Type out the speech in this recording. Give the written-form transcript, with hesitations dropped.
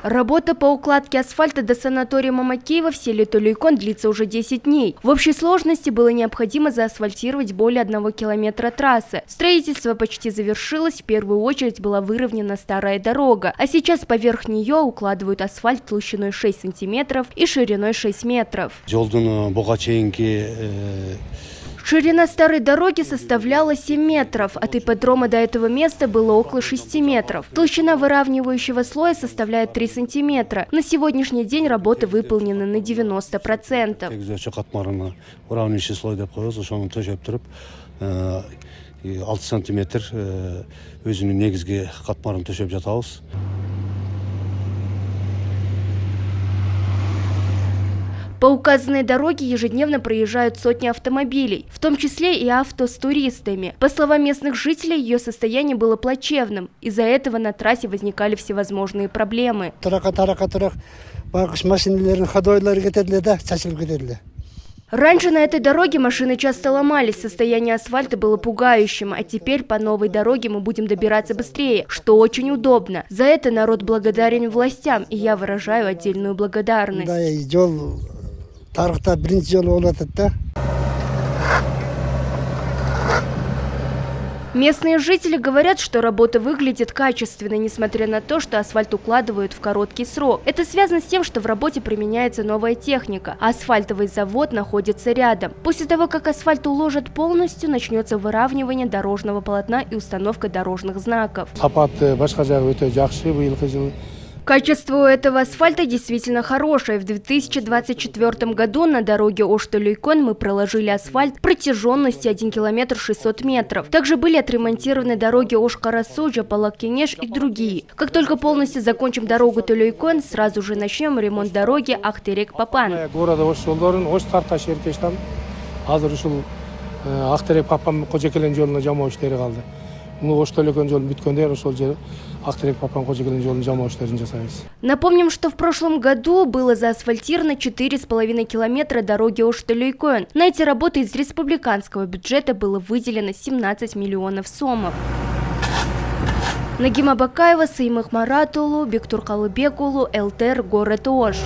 Работа по укладке асфальта до санатория Мамакеева в селе Толейкон длится уже 10 дней. В общей сложности было необходимо заасфальтировать более 1 километра трассы. Строительство почти завершилось, в первую очередь была выровнена старая дорога, а сейчас поверх нее укладывают асфальт толщиной 6 сантиметров и шириной 6 метров. Ширина старой дороги составляла 7 метров, от ипподрома до этого места было около 6 метров. Толщина выравнивающего слоя составляет 3 сантиметра. На сегодняшний день работы выполнены на 90%. 6 сантиметр өзінің негізгі қатмарын төшеп жатабыз. По указанной дороге ежедневно проезжают сотни автомобилей, в том числе и авто с туристами. По словам местных жителей, ее состояние было плачевным. Из-за этого на трассе возникали всевозможные проблемы. Раньше на этой дороге машины часто ломались, состояние асфальта было пугающим, а теперь по новой дороге мы будем добираться быстрее, что очень удобно. За это народ благодарен властям, и я выражаю отдельную благодарность. Местные жители говорят, что работа выглядит качественно, несмотря на то, что асфальт укладывают в короткий срок. Это связано с тем, что в работе применяется новая техника, а асфальтовый завод находится рядом. После того, как асфальт уложат полностью, начнется выравнивание дорожного полотна и установка дорожных знаков. Качество у этого асфальта действительно хорошее. В 2024 году на дороге Ош-Толейкон мы проложили асфальт протяженностью 1 километр 600 метров. Также были отремонтированы дороги Ош-Карасу, Жапалак-Кенеш и другие. Как только полностью закончим дорогу Толейкон, сразу же начнем ремонт дороги Ахтерек-Папан. Напомним, что в прошлом году было заасфальтировано 4,5 километра дороги Ош-Толейкон. На эти работы из республиканского бюджета было выделено 17 миллионов сомов. Нагима Бакаева, Саимых Маратулу, Бектур Калыбекулу, ЛТР, город Ош.